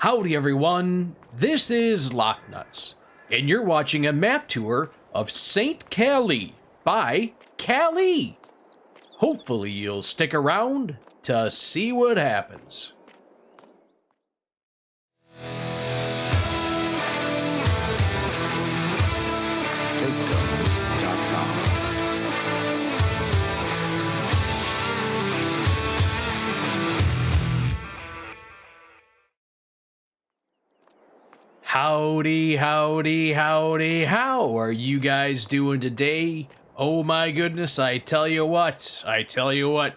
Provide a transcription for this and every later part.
Howdy everyone, this is LockNutz, and you're watching a map tour of St. Kalle by Kalle. Hopefully you'll stick around to see what happens. Howdy, howdy, howdy, how are you guys doing today? Oh my goodness, I tell you what,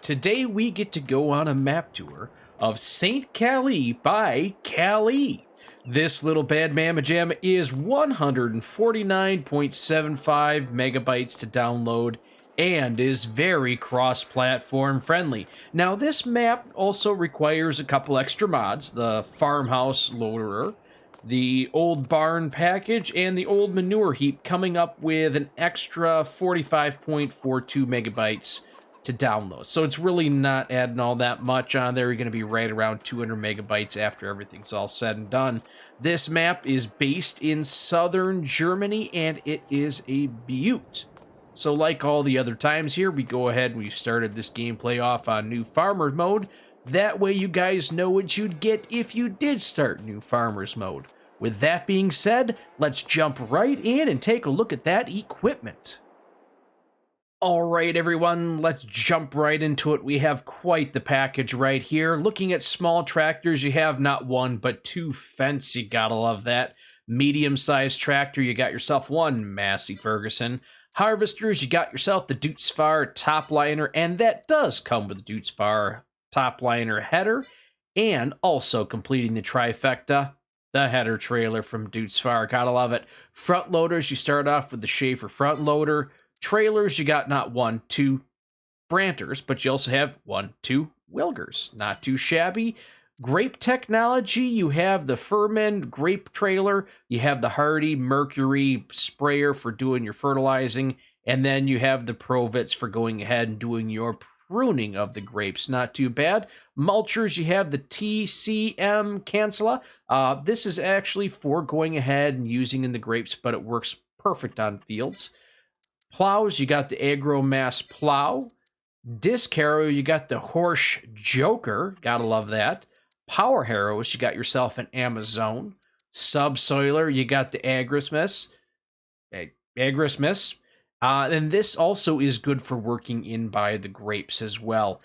today we get to go on a map tour of St. Kalle by Kalle. This little bad mamma jamma is 149.75 megabytes to download and is very cross-platform friendly. Now this map also requires a couple extra mods, the farmhouse loader, the old barn package, and the old manure heap, coming up with an extra 45.42 megabytes to download. So it's really not adding all that much on there. You're going to be right around 200 megabytes after everything's all said and done. This map is based in southern Germany, and it is a beaut. So like all the other times here, we go ahead and we started this gameplay off on new farmer mode. That way you guys know what you'd get if you did start new farmers mode. With that being said, let's jump right in and take a look at that equipment. Alright everyone, let's jump right into it. We have quite the package right here. Looking at small tractors, you have not one, but two Fence. You gotta love that. Medium-sized tractor, you got yourself one Massey Ferguson. Harvesters, you got yourself the Dutzfar top liner, and that does come with the Dutzfar top liner header, and also completing the trifecta, the header trailer from Dutzfar. Gotta love it. Front loaders, you start off with the Schaefer front loader. Trailers, you got not one, two Branters, but you also have one, two Wilgers. Not too shabby. Grape technology, you have the Furman grape trailer, you have the Hardy Mercury sprayer for doing your fertilizing, and then you have the Provets for going ahead and doing your pruning of the grapes. Not too bad. Mulchers, you have the TCM Cancela. This is actually for going ahead and using in the grapes, but it works perfect on fields. Plows, you got the Agromass plow. Disc harrow, you got the Horsch Joker. Gotta love that. Power harrows, you got yourself an Amazon. Subsoiler, you got the Agrismus. And this also is good for working in by the grapes as well.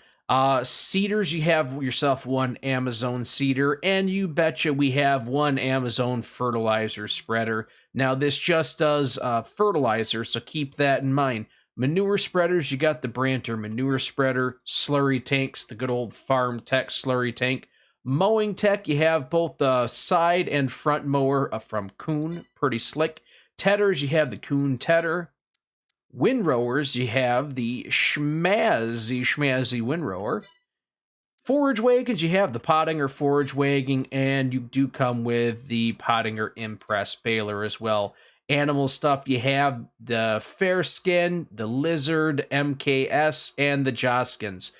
Seeders, you have yourself one Amazon seeder, and you betcha we have one Amazon fertilizer spreader. Now this just does fertilizer, so keep that in mind. Manure spreaders, you got the Branter manure spreader. Slurry tanks, the good old Farm Tech slurry tank. Mowing tech, you have both the side and front mower from Kuhn, pretty slick. Tedders, you have the Kuhn Tedder. Windrowers, you have the schmazzy windrower. Forage wagons, you have the Pottinger forage wagon, and you do come with the Pottinger Impress baler as well. Animal stuff, you have the Fairskin, the Lizard MKS, and the Joskins.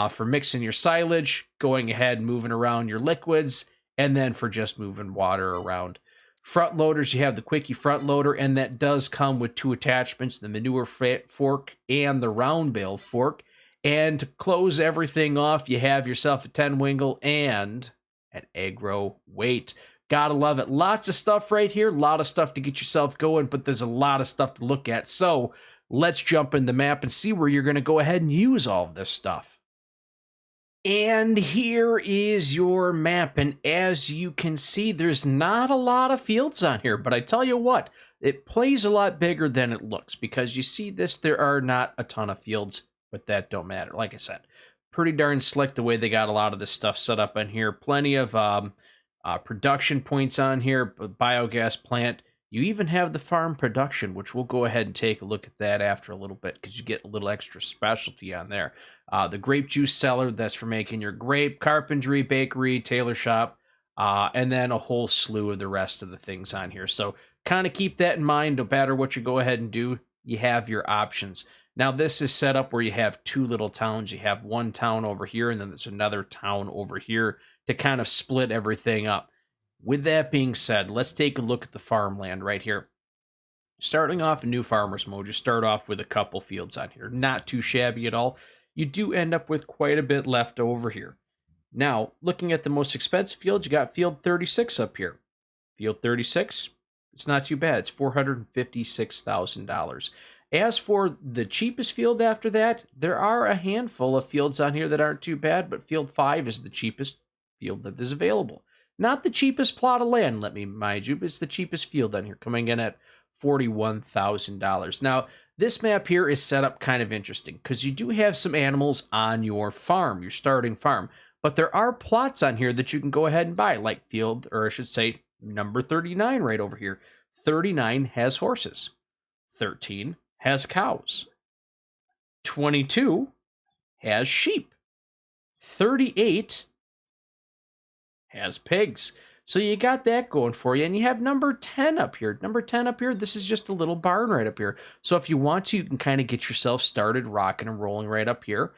For mixing your silage, going ahead and moving around your liquids, and then for just moving water around. Front loaders, you have the Quickie front loader, and that does come with two attachments, the manure fork and the round bale fork. And to close everything off, you have yourself a 10-wingle and an agro weight. Gotta love it. Lots of stuff right here, a lot of stuff to get yourself going, but there's a lot of stuff to look at. So let's jump in the map and see where you're going to go ahead and use all of this stuff. And here is your map, and as you can see, there's not a lot of fields on here, but I tell you what, it plays a lot bigger than it looks, because you see this, there are not a ton of fields, but that don't matter. Like I said, pretty darn slick the way they got a lot of this stuff set up on here. Plenty of production points on here, biogas plant. You even have the farm production, which we'll go ahead and take a look at that after a little bit, because you get a little extra specialty on there. The grape juice cellar, that's for making your grape, carpentry, bakery, tailor shop, and then a whole slew of the rest of the things on here. So kind of keep that in mind. No matter what you go ahead and do, you have your options. Now this is set up where you have two little towns. You have one town over here, and then there's another town over here to kind of split everything up. With that being said, let's take a look at the farmland right here. Starting off in new farmers mode, you start off with a couple fields on here. Not too shabby at all. You do end up with quite a bit left over here. Now, looking at the most expensive field, you got field 36 up here. Field 36, it's not too bad. It's $456,000. As for the cheapest field after that, there are a handful of fields on here that aren't too bad, but field 5 is the cheapest field that is available. Not the cheapest plot of land, let me mind you, but it's the cheapest field on here, coming in at $41,000. Now, this map here is set up kind of interesting because you do have some animals on your farm, your starting farm, but there are plots on here that you can go ahead and buy, like field, or I should say, number 39 right over here. 39 has horses. 13 has cows. 22 has sheep. 38 has pigs. So you got that going for you, and you have number 10 up here. Number 10 up here, this is just a little barn right up here. So if you want to, you can kind of get yourself started rocking and rolling right up here.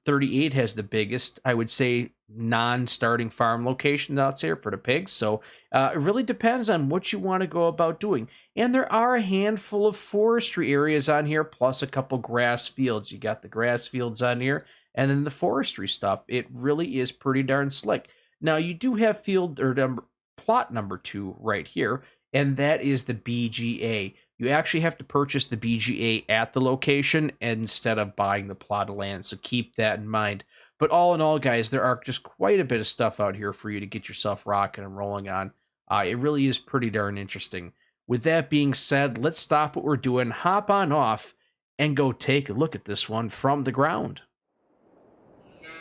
38 has the biggest, I would say, non-starting farm location out there for the pigs. So it really depends on what you want to go about doing. And there are a handful of forestry areas on here, plus a couple grass fields. You got the grass fields on here, and then the forestry stuff. It really is pretty darn slick. Now, you do have field or plot number 2 right here, and that is the BGA. You actually have to purchase the BGA at the location instead of buying the plot of land, so keep that in mind. But all in all, guys, there are just quite a bit of stuff out here for you to get yourself rocking and rolling on. It really is pretty darn interesting. With that being said, let's stop what we're doing, hop on off, and go take a look at this one from the ground.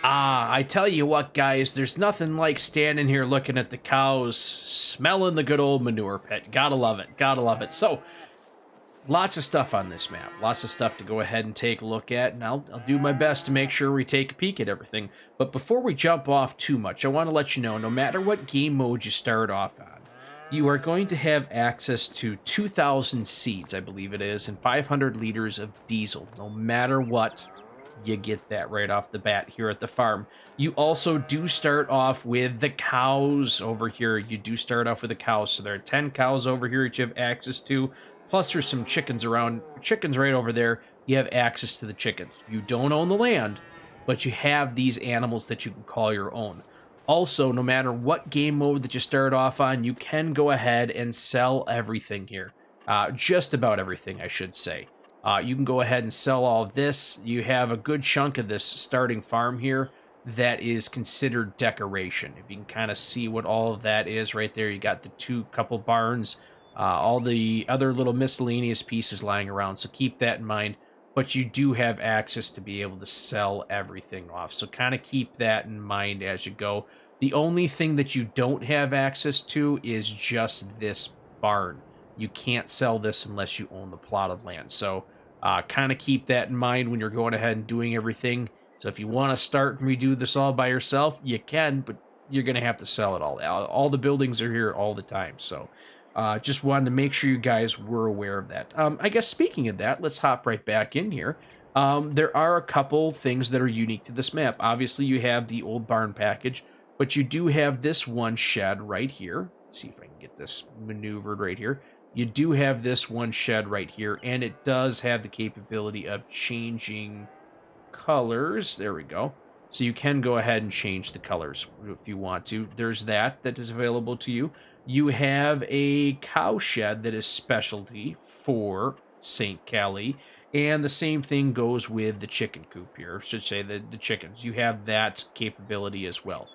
I tell you what, guys, there's nothing like standing here looking at the cows, smelling the good old manure pit. Gotta love it. Gotta love it. So, lots of stuff on this map. Lots of stuff to go ahead and take a look at, and I'll do my best to make sure we take a peek at everything. But before we jump off too much, I want to let you know, no matter what game mode you start off on, you are going to have access to 2,000 seeds, I believe it is, and 500 liters of diesel. No matter what, you get that right off the bat here at the farm. You also do start off with the cows over here. You do start off with the cows. So there are 10 cows over here that you have access to. Plus there's some chickens around. Chickens right over there. You have access to the chickens. You don't own the land, but you have these animals that you can call your own. Also, no matter what game mode that you start off on, you can go ahead and sell everything here. Just about everything, I should say. You can go ahead and sell all of this. You have a good chunk of this starting farm here that is considered decoration. If you can kind of see what all of that is right there, you got the couple barns, all the other little miscellaneous pieces lying around, so keep that in mind. But you do have access to be able to sell everything off, so kind of keep that in mind as you go. The only thing that you don't have access to is just this barn. You can't sell this unless you own the plot of land. So kind of keep that in mind when you're going ahead and doing everything. So if you want to start and redo this all by yourself, you can, but you're going to have to sell it all. All the buildings are here all the time. So just wanted to make sure you guys were aware of that. I guess speaking of that, let's hop right back in here. There are a couple things that are unique to this map. Obviously, you have the old barn package, but you do have this one shed right here. Let's see if I can get this maneuvered right here. You do have this one shed right here, and it does have the capability of changing colors. There we go. So you can go ahead and change the colors if you want to. There's that is available to you. You have a cow shed that is specialty for St. Kalle, and the same thing goes with the chicken coop here. I should say the chickens. You have that capability as well.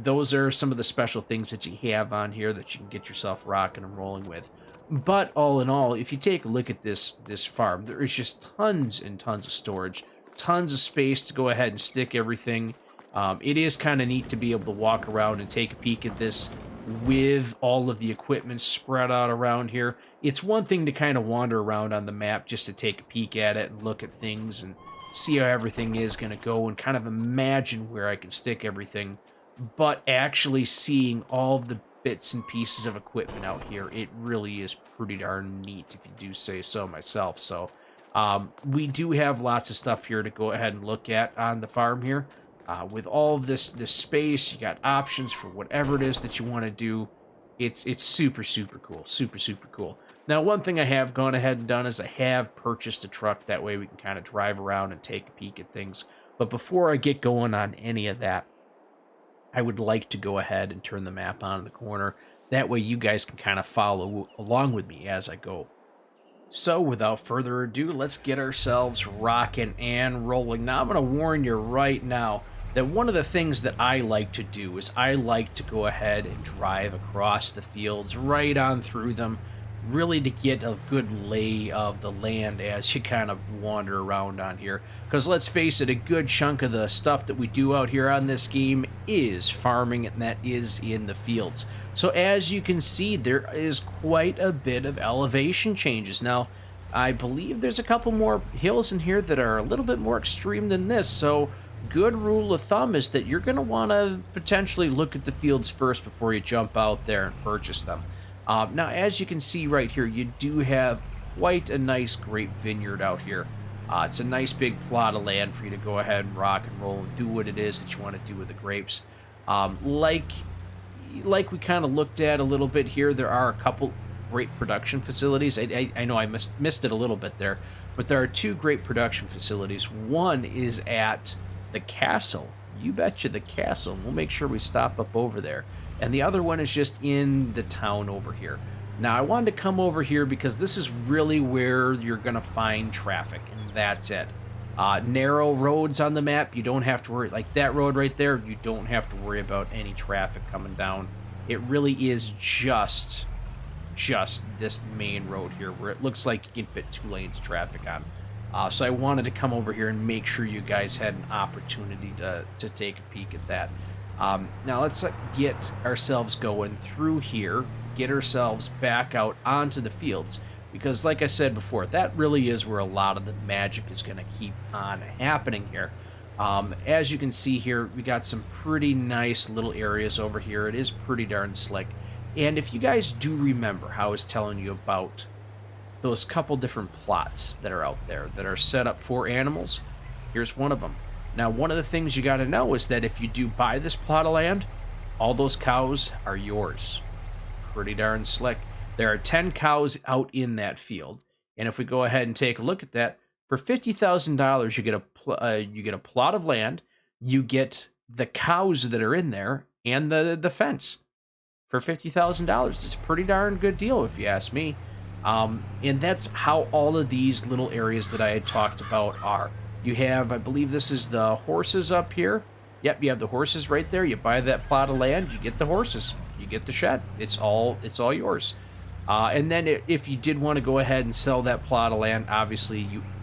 Those are some of the special things that you have on here that you can get yourself rocking and rolling with. But all in all, if you take a look at this farm, there is just tons and tons of storage, tons of space to go ahead and stick everything. It is kind of neat to be able to walk around and take a peek at this with all of the equipment spread out around here. It's one thing to kind of wander around on the map just to take a peek at it and look at things and see how everything is going to go and kind of imagine where I can stick everything. But actually seeing all the bits and pieces of equipment out here, it really is pretty darn neat, if you do say so myself. So we do have lots of stuff here to go ahead and look at on the farm here. With all of this space, you got options for whatever it is that you want to do. It's super, super cool. Super, super cool. Now, one thing I have gone ahead and done is I have purchased a truck. That way we can kind of drive around and take a peek at things. But before I get going on any of that, I would like to go ahead and turn the map on in the corner. That way you guys can kind of follow along with me as I go. So without further ado, let's get ourselves rocking and rolling. Now, I'm going to warn you right now that one of the things that I like to do is I like to go ahead and drive across the fields, right on through them, really to get a good lay of the land as you kind of wander around on here. Because let's face it, a good chunk of the stuff that we do out here on this game is farming, and that is in the fields. So as you can see, there is quite a bit of elevation changes. Now, I believe there's a couple more hills in here that are a little bit more extreme than this, so good rule of thumb is that you're going to want to potentially look at the fields first before you jump out there and purchase them. Now, as you can see right here, you do have quite a nice grape vineyard out here. It's a nice big plot of land for you to go ahead and rock and roll and do what it is that you want to do with the grapes. Like we kind of looked at a little bit here, there are a couple grape production facilities. I know I missed it a little bit there, but there are two grape production facilities. One is at the castle. You betcha, the castle. We'll make sure we stop up over there. And the other one is just in the town over here. Now, I wanted to come over here because this is really where you're going to find traffic, and that's it. Narrow roads on the map, you don't have to worry. Like that road right there, you don't have to worry about any traffic coming down. It really is just this main road here where it looks like you can fit 2 lanes of traffic on. So I wanted to come over here and make sure you guys had an opportunity to take a peek at that. Now let's get ourselves going through here, get ourselves back out onto the fields, because like I said before, that really is where a lot of the magic is going to keep on happening here. As you can see here, we got some pretty nice little areas over here. It is pretty darn slick. And if you guys do remember how I was telling you about those couple different plots that are out there that are set up for animals, here's one of them. Now, one of the things you got to know is that if you do buy this plot of land, all those cows are yours. Pretty darn slick. There are 10 cows out in that field, and if we go ahead and take a look at that, for $50,000, you get a plot of land, you get the cows that are in there, and the fence for $50,000. It's a pretty darn good deal, if you ask me. And that's how all of these little areas that I had talked about are. You have, I believe this is the horses up here. Yep, you have the horses right there. You buy that plot of land, you get the horses, you get the shed. It's all yours. And then if you did want to go ahead and sell that plot of land, obviously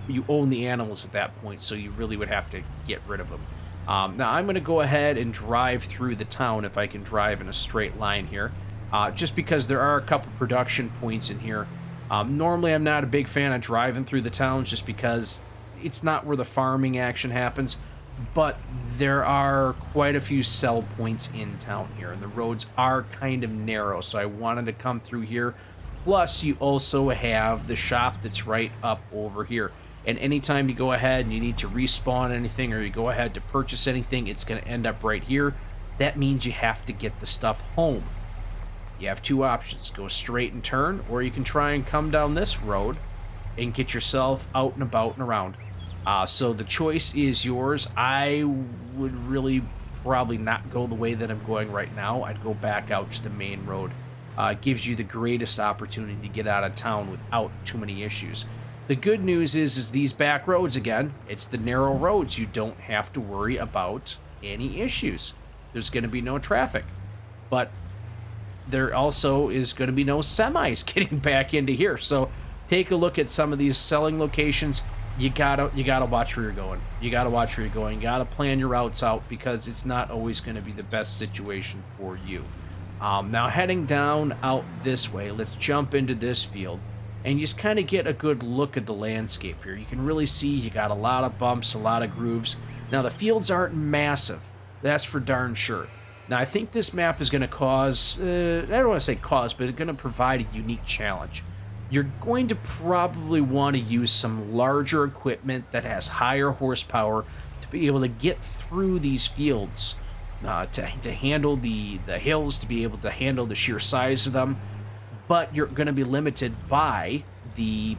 you own the animals at that point, so you really would have to get rid of them. Now I'm going to go ahead and drive through the town if I can drive in a straight line here, just because there are a couple production points in here. Normally I'm not a big fan of driving through the towns just because it's not where the farming action happens, but there are quite a few sell points in town here, and the roads are kind of narrow, so I wanted to come through here. Plus, you also have the shop that's right up over here, and anytime you go ahead and you need to respawn anything or you go ahead to purchase anything, it's going to end up right here. That means you have to get the stuff home. You have two options: go straight and turn, or you can try and come down this road and get yourself out and about and around. So the choice is yours. I would really probably not go the way that I'm going right now. I'd go back out to the main road. It gives you the greatest opportunity to get out of town without too many issues. The good news is these back roads, again, it's the narrow roads. You don't have to worry about any issues. There's going to be no traffic. But there also is going to be no semis getting back into here. So take a look at some of these selling locations. You gotta watch where you're going. You gotta watch where you're going. You gotta plan your routes out, because it's not always going to be the best situation for you. Now heading down out this way, let's jump into this field and just kind of get a good look at the landscape here. You can really see you got a lot of bumps, a lot of grooves. Now the fields aren't massive, that's for darn sure. Now I think this map is going to cause, I don't want to say cause, but it's going to provide a unique challenge. You're going to probably want to use some larger equipment that has higher horsepower to be able to get through these fields, to handle the hills, to be able to handle the sheer size of them. But you're going to be limited by the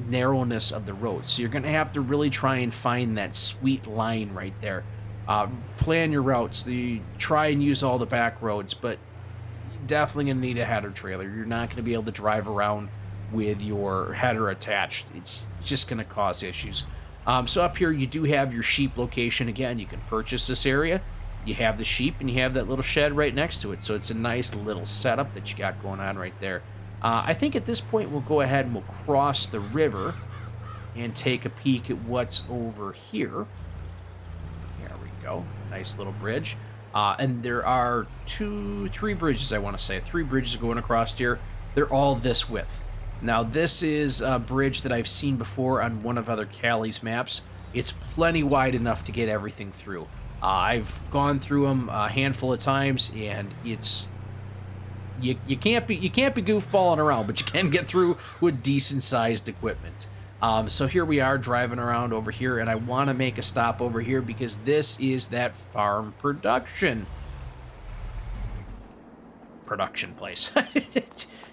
narrowness of the road. So you're going to have to really try and find that sweet line right there. Plan your routes. Try and use all the back roads, but you're definitely going to need a header trailer. You're not going to be able to drive around with your header attached. It's just going to cause issues. So up here, you do have your sheep location. Again, you can purchase this area. You have the sheep, and you have that little shed right next to it. So it's a nice little setup that you got going on right there. I think at this point, we'll go ahead and we'll cross the river and take a peek at what's over here. There we go. Nice little bridge. And there are three bridges, I want to say. 3 bridges going across here. They're all this width. Now, this is a bridge that I've seen before on one of other Kalle's maps. It's plenty wide enough to get everything through. I've gone through them a handful of times, and it's you can't be goofballing around, but you can get through with decent sized equipment. So here we are driving around over here, and I want to make a stop over here because this is that farm production place.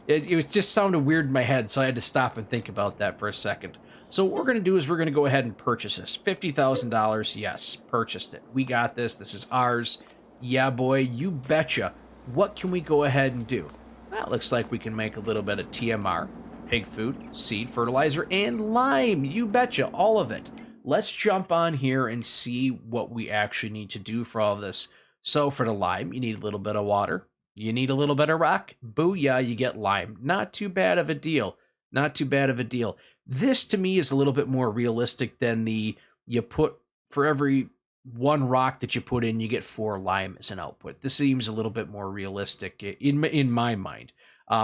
It just sounded weird in my head, so I had to stop and think about that for a second. So what we're going to do is we're going to go ahead and purchase this. $50,000, yes, purchased it. We got this. This is ours. Yeah, boy, you betcha. What can we go ahead and do? Well, it looks like we can make a little bit of TMR, pig food, seed, fertilizer, and lime. You betcha, all of it. Let's jump on here and see what we actually need to do for all of this. So for the lime, you need a little bit of water. You need a little bit of rock. Booyah, you get lime. Not too bad of a deal. Not too bad of a deal. This, to me, is a little bit more realistic than you put, for every 1 rock that you put in, you get 4 lime as an output. This seems a little bit more realistic in my mind.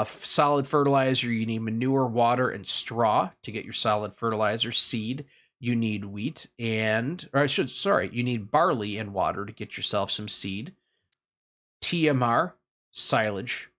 Solid fertilizer, you need manure, water, and straw to get your solid fertilizer. Seed, you need wheat and, you need barley and water to get yourself some seed. TMR, silage,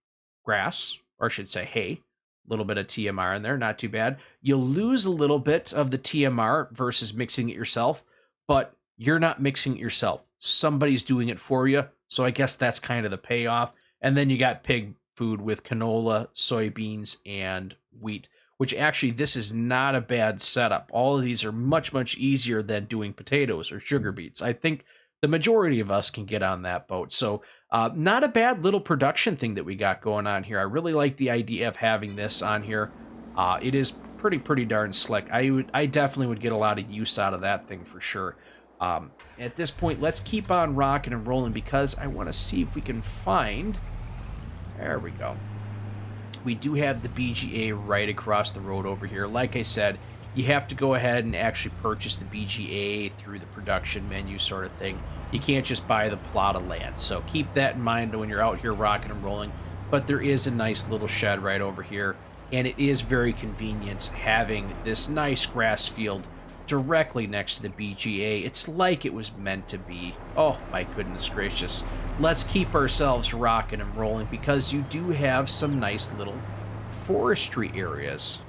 grass, or I should say hay. A little bit of TMR in there, not too bad. You'll lose a little bit of the TMR versus mixing it yourself, but you're not mixing it yourself. Somebody's doing it for you, so I guess that's kind of the payoff. And then you got pig food with canola, soybeans, and wheat, which actually this is not a bad setup. All of these are much, much easier than doing potatoes or sugar beets. I think the majority of us can get on that boat. So not a bad little production thing that we got going on here. I really like the idea of having this on here. It is pretty darn slick. I definitely would get a lot of use out of that thing for sure. At this point, let's keep on rocking and rolling because I want to see if we can find... There we go. We do have the BGA right across the road over here. Like I said, you have to go ahead and actually purchase the BGA through the production menu sort of thing. You can't just buy the plot of land. So keep that in mind when you're out here rocking and rolling. But there is a nice little shed right over here. And it is very convenient having this nice grass field directly next to the BGA. It's like it was meant to be. Oh my goodness gracious. Let's keep ourselves rocking and rolling because you do have some nice little forestry areas.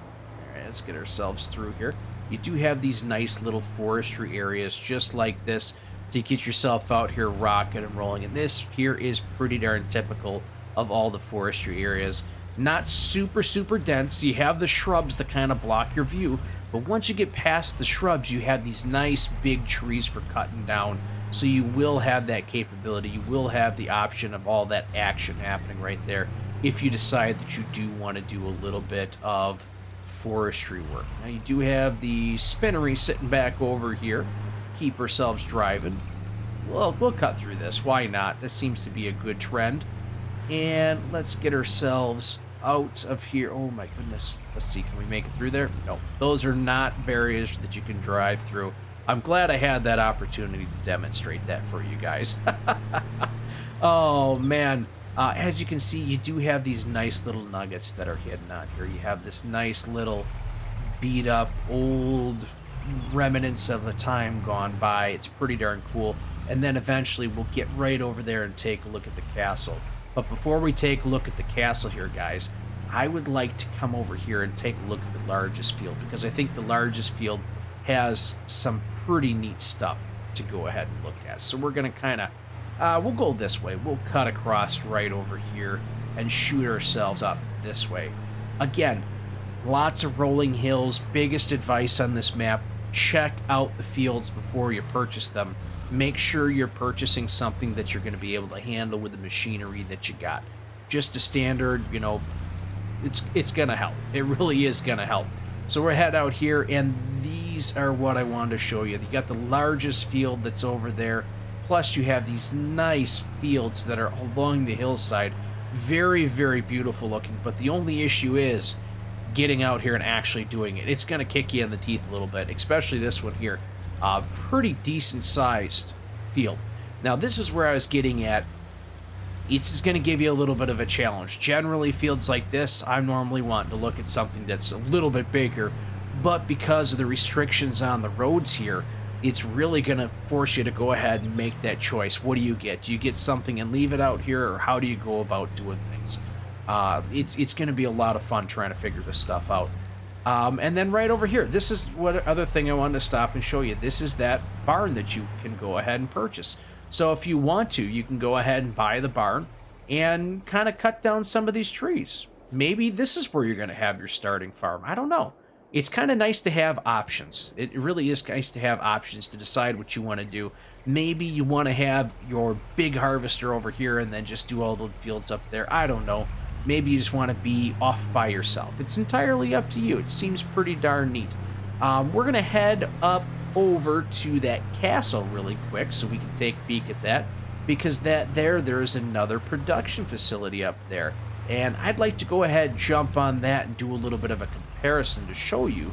Let's get ourselves through here. You do have these nice little forestry areas just like this to get yourself out here rocking and rolling. And this here is pretty darn typical of all the forestry areas. Not super dense. You have the shrubs that kind of block your view, but once you get past the shrubs, you have these nice big trees for cutting down. So you will have that capability. You will have the option of all that action happening right there if you decide that you do want to do a little bit of forestry work. Now you do have the spinnery sitting back over here. Keep ourselves driving. Well, we'll cut through this. Why not? This seems to be a good trend. And let's get ourselves out of here. Oh my goodness. Let's see, can we make it through there? No, those are not barriers that you can drive through. I'm glad I had that opportunity to demonstrate that for you guys. Oh man. As you can see, you do have these nice little nuggets that are hidden out here. You have this nice little beat up old remnants of a time gone by. It's pretty darn cool. And then eventually we'll get right over there and take a look at the castle. But before we take a look at the castle here, guys, I would like to come over here and take a look at the largest field because I think the largest field has some pretty neat stuff. to go ahead and look at. So we're going to kind of, we'll go this way. We'll cut across right over here and shoot ourselves up this way. Again, lots of rolling hills. Biggest advice on this map, check out the fields before you purchase them. Make sure you're purchasing something that you're going to be able to handle with the machinery that you got. Just a standard, you know, it's going to help. It really is going to help. So we're head out here, and these are what I wanted to show you. You got the largest field that's over there, plus you have these nice fields that are along the hillside. Very, very beautiful looking, but the only issue is getting out here and actually doing it. It's going to kick you in the teeth a little bit, especially this one here. Pretty decent sized field. Now this is where I was getting at. It's going to give you a little bit of a challenge. Generally, fields like this, I'm normally wanting to look at something that's a little bit bigger, but because of the restrictions on the roads here, it's really going to force you to go ahead and make that choice. What do you get? Do you get something and leave it out here, or how do you go about doing things? It's going to be a lot of fun trying to figure this stuff out. And then right over here, this is what other thing I wanted to stop and show you. This is that barn that you can go ahead and purchase. So if you want to, you can go ahead and buy the barn and kind of cut down some of these trees. Maybe this is where you're going to have your starting farm. I don't know. It's kind of nice to have options. It really is nice to have options to decide what you want to do. Maybe you want to have your big harvester over here and then just do all the fields up there. I don't know. Maybe you just want to be off by yourself. It's entirely up to you. It seems pretty darn neat. We're going to head up over to that castle really quick so we can take a peek at that, because there's another production facility up there, and I'd like to go ahead and jump on that and do a little bit of a comparison to show you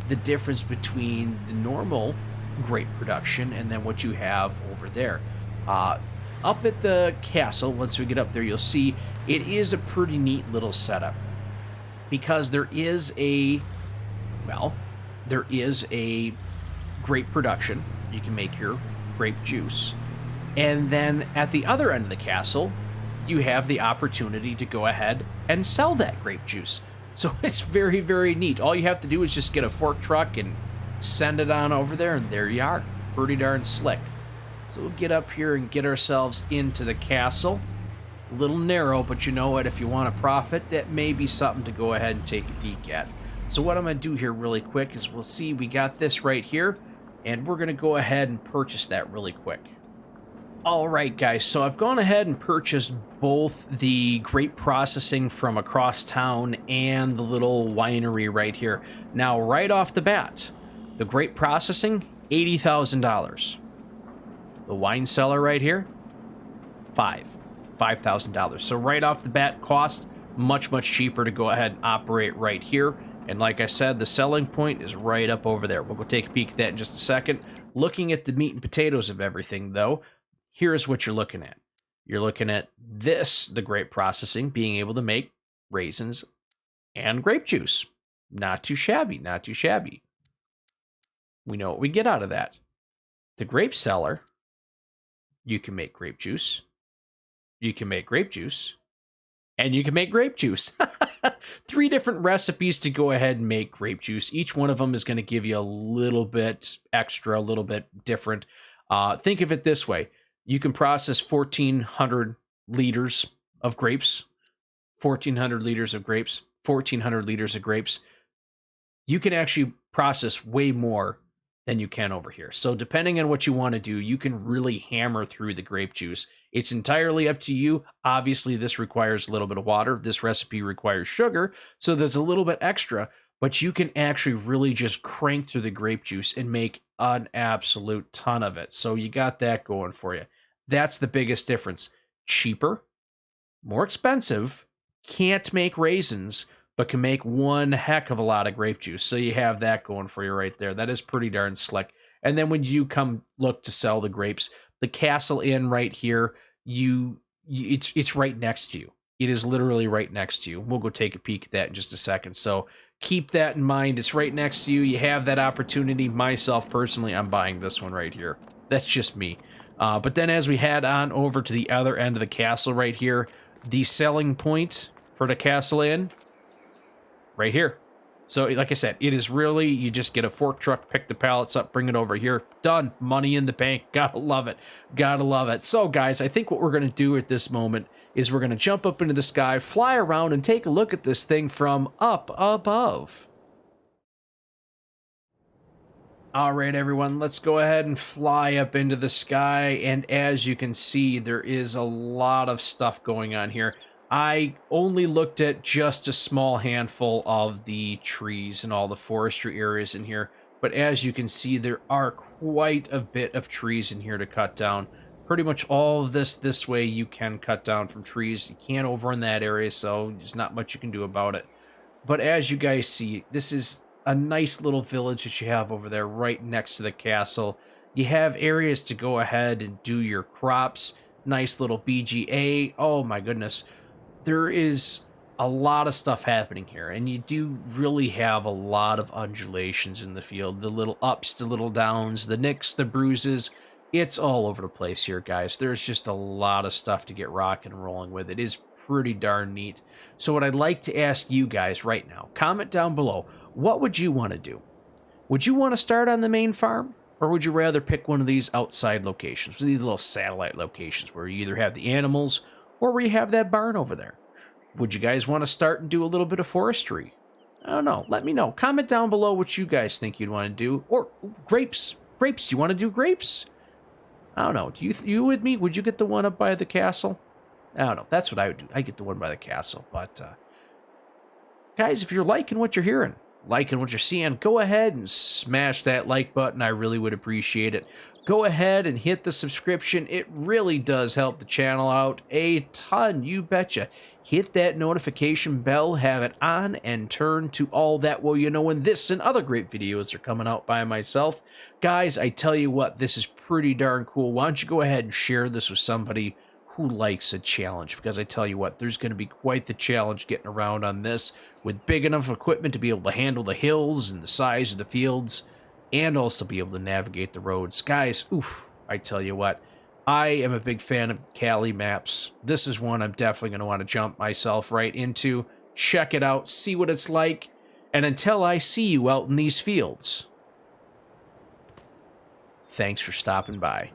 the difference between the normal grape production and then what you have over there. Up at the castle, once we get up there, you'll see it is a pretty neat little setup, because there is a grape production. You can make your grape juice. And then at the other end of the castle, you have the opportunity to go ahead and sell that grape juice. So it's very, very neat. All you have to do is just get a fork truck and send it on over there, and there you are. Pretty darn slick. So we'll get up here and get ourselves into the castle. A little narrow, but you know what? If you want to profit, that may be something to go ahead and take a peek at. So what I'm going to do here really quick is we'll see we got this right here, and we're going to go ahead and purchase that really quick. All right, guys, so I've gone ahead and purchased both the grape processing from across town and the little winery right here. Now, right off the bat, the grape processing, $80,000. The wine cellar right here, $5,000. So right off the bat, cost much, much cheaper to go ahead and operate right here. And like I said, the selling point is right up over there. We'll go take a peek at that in just a second. Looking at the meat and potatoes of everything, though, here's what you're looking at. You're looking at this, the grape processing, being able to make raisins and grape juice. Not too shabby, not too shabby. We know what we get out of that. The grape cellar, you can make grape juice, you can make grape juice, and you can make grape juice. 3 different recipes to go ahead and make grape juice. Each one of them is going to give you a little bit extra, a little bit different. Think of it this way. You can process 1,400 liters of grapes, 1,400 liters of grapes, 1,400 liters of grapes. You can actually process way more than you can over here. So depending on what you want to do, you can really hammer through the grape juice. It's entirely up to you. Obviously, this requires a little bit of water. This recipe requires sugar, so there's a little bit extra, but you can actually really just crank through the grape juice and make an absolute ton of it. So you got that going for you. That's the biggest difference. Cheaper, more expensive, can't make raisins, but can make one heck of a lot of grape juice. So you have that going for you right there. That is pretty darn slick. And then when you come look to sell the grapes, the Castle Inn right here, it's right next to you. It is literally right next to you. We'll go take a peek at that in just a second. So keep that in mind. It's right next to you. You have that opportunity. Myself, personally, I'm buying this one right here. That's just me. But then as we head on over to the other end of the castle right here, the selling point for the Castle Inn, right here. So like I said, it is really, you just get a fork truck, pick the pallets up, bring it over here. Done. Money in the bank. Gotta love it. Gotta love it. So guys, I think what we're going to do at this moment is we're going to jump up into the sky, fly around, and take a look at this thing from up above. All right, everyone, let's go ahead and fly up into the sky. And as you can see, there is a lot of stuff going on here. I only looked at just a small handful of the trees and all the forestry areas in here. But as you can see, there are quite a bit of trees in here to cut down. Pretty much all of this way you can cut down from trees. You can't over in that area, so there's not much you can do about it. But as you guys see, this is a nice little village that you have over there right next to the castle. You have areas to go ahead and do your crops. Nice little BGA. Oh my goodness. There is a lot of stuff happening here, and you do really have a lot of undulations in the field. The little ups, the little downs, the nicks, the bruises. It's all over the place here, guys. There's just a lot of stuff to get rocking and rolling with. It is pretty darn neat. So what I'd like to ask you guys right now, comment down below, what would you want to do? Would you want to start on the main farm? Or would you rather pick one of these outside locations, these little satellite locations where you either have the animals or where you have that barn over there? Would you guys want to start and do a little bit of forestry? I don't know. Let me know. Comment down below what you guys think you'd want to do. Or grapes. Grapes. Do you want to do grapes? I don't know. Do you with me? Would you get the one up by the castle? I don't know. That's what I would do. I get the one by the castle. But, guys, if you're liking what you're hearing, liking what you're seeing, go ahead and smash that like button. I really would appreciate it. Go ahead and hit the subscription. It really does help the channel out a ton. You betcha. Hit that notification bell, have it on, and turn to all that well you know when this and other great videos are coming out by myself. Guys, I tell you what, this is pretty darn cool. Why don't you go ahead and share this with somebody who likes a challenge, because I tell you what, there's going to be quite the challenge getting around on this with big enough equipment to be able to handle the hills and the size of the fields and also be able to navigate the roads. Guys, oof, I tell you what, I am a big fan of Kalle maps. This is one I'm definitely going to want to jump myself right into, check it out, see what it's like, and until I see you out in these fields, thanks for stopping by.